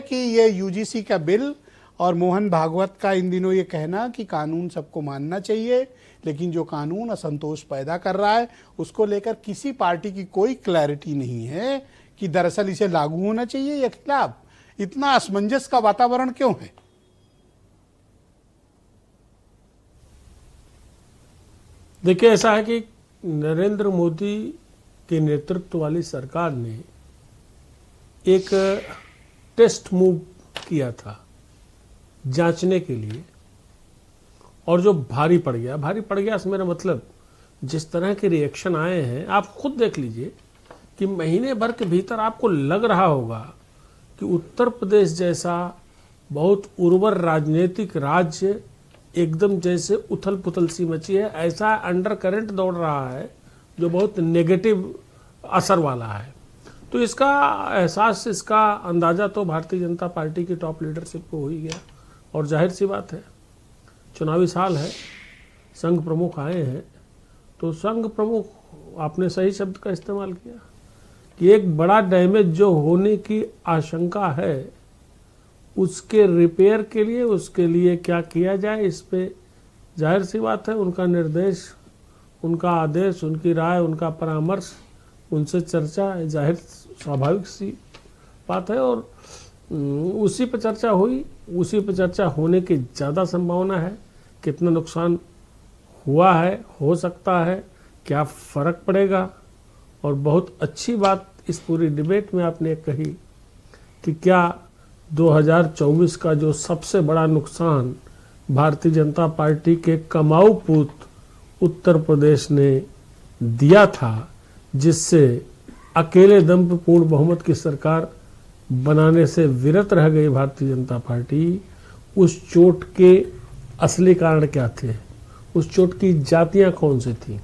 कि ये यूजीसी का बिल और मोहन भागवत का इन दिनों ये कहना कि कानून सबको मानना चाहिए, लेकिन जो कानून असंतोष पैदा कर रहा है उसको लेकर किसी पार्टी की कोई क्लैरिटी नहीं है कि दरअसल इसे लागू होना चाहिए या खिलाफ। इतना असमंजस का वातावरण क्यों है? देखिए, ऐसा है कि नरेंद्र मोदी के नेतृत्व वाली सरकार ने एक टेस्ट मूव किया था जांचने के लिए, और जो भारी पड़ गया इससे मेरा मतलब जिस तरह के रिएक्शन आए हैं आप खुद देख लीजिए कि महीने भर के भीतर आपको लग रहा होगा कि उत्तर प्रदेश जैसा बहुत उर्वर राजनीतिक राज्य एकदम जैसे उथल पुथल सी मची है, ऐसा अंडर करंट दौड़ रहा है जो बहुत नेगेटिव असर वाला है। तो इसका एहसास, इसका अंदाज़ा तो भारतीय जनता पार्टी की टॉप लीडरशिप को हो ही गया। और जाहिर सी बात है, चुनावी साल है, संघ प्रमुख आए हैं, तो संघ प्रमुख, आपने सही शब्द का इस्तेमाल किया कि एक बड़ा डैमेज जो होने की आशंका है उसके रिपेयर के लिए, उसके लिए क्या किया जाए, इस पे जाहिर सी बात है उनका निर्देश, उनका आदेश, उनकी राय, उनका परामर्श, उनसे चर्चा जाहिर स्वाभाविक सी बात है। और उसी पर चर्चा हुई, उसी पर चर्चा होने की ज़्यादा संभावना है। कितना नुकसान हुआ है, हो सकता है, क्या फ़र्क पड़ेगा। और बहुत अच्छी बात इस पूरी डिबेट में आपने कही कि क्या 2024 का जो सबसे बड़ा नुकसान भारतीय जनता पार्टी के कमाऊ पूत उत्तर प्रदेश ने दिया था, जिससे अकेले दम पर पूर्ण बहुमत की सरकार बनाने से विरत रह गई भारतीय जनता पार्टी, उस चोट के असली कारण क्या थे, उस चोट की जातियां कौन सी थी।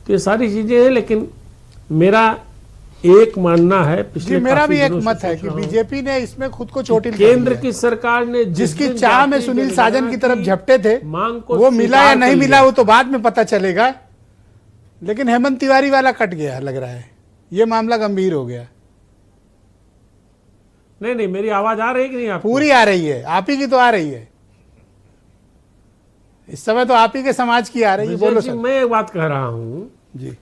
तो ये सारी चीजें हैं, लेकिन मेरा एक मानना है, पिछले मेरा भी एक मत है कि बीजेपी ने इसमें खुद को चोटिल केंद्र की सरकार ने जिसकी चाह में सुनील साजन की तरफ झपटे थे, मांग को वो मिला या नहीं मिला वो तो बाद में पता चलेगा, लेकिन हेमंत तिवारी वाला कट गया, लग रहा है ये मामला गंभीर हो गया। नहीं, मेरी आवाज आ रही है कि नहीं? आपको पूरी आ रही है, आप ही की तो आ रही है इस समय, तो आप ही के समाज की आ रही है। बोलो सर। मैं एक बात कह रहा हूं जी,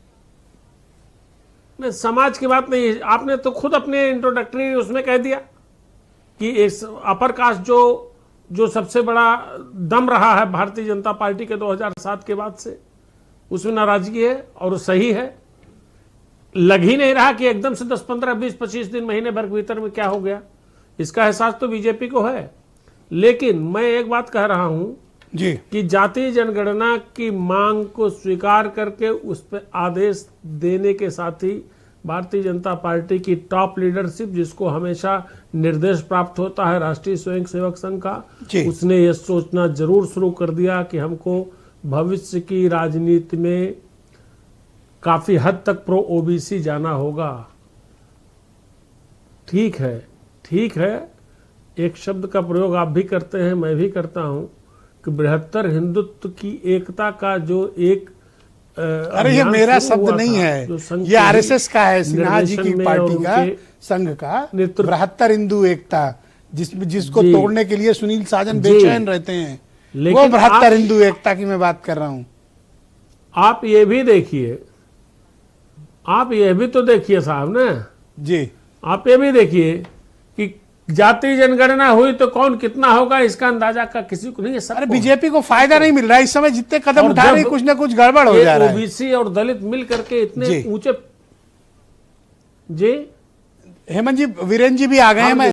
मैं समाज की बात नहीं, आपने तो खुद अपने इंट्रोडक्टरी उसमें कह दिया कि इस अपर कास्ट जो सबसे बड़ा दम रहा है भारतीय जनता पार्टी के 2007 के बाद से, उसमें नाराजगी है और सही है। लग ही नहीं रहा कि एकदम से 10, 15, 20, 25 दिन, महीने भर के भीतर में क्या हो गया, इसका एहसास तो बीजेपी को है। लेकिन मैं एक बात कह रहा हूं जी कि जातीय जनगणना की मांग को स्वीकार करके उस पर आदेश देने के साथ ही भारतीय जनता पार्टी की टॉप लीडरशिप, जिसको हमेशा निर्देश प्राप्त होता है राष्ट्रीय स्वयंसेवक संघ का, उसने ये सोचना जरूर शुरू कर दिया कि हमको भविष्य की राजनीति में काफी हद तक प्रो ओबीसी जाना होगा। ठीक है, एक शब्द का प्रयोग आप भी करते हैं, मैं भी करता हूं कि बृहत्तर हिंदुत्व की एकता का जो एक अरे ये मेरा शब्द नहीं है, ये आरएसएस का है, सिन्हा जी की पार्टी का, संघ का, बृहत्तर हिंदू एकता, जिसको तोड़ने के लिए सुनील साजन बेचैन रहते हैं, वो बृहत्तर हिंदू एकता की मैं बात कर रहा हूं। आप ये भी देखिए, आप ये भी तो देखिए साहब ना जी, आप ये भी देखिए कि जातीय जनगणना हुई तो कौन कितना होगा इसका अंदाजा का किसी को नहीं है। अरे बीजेपी को फायदा नहीं मिल रहा है इस समय, जितने कदम उठा रही कुछ ना कुछ गड़बड़ हो जा रहा है। ओबीसी और दलित मिल करके इतने ऊंचे। जी हेमंत जी, वीरेंद्र जी भी आ गए हैं।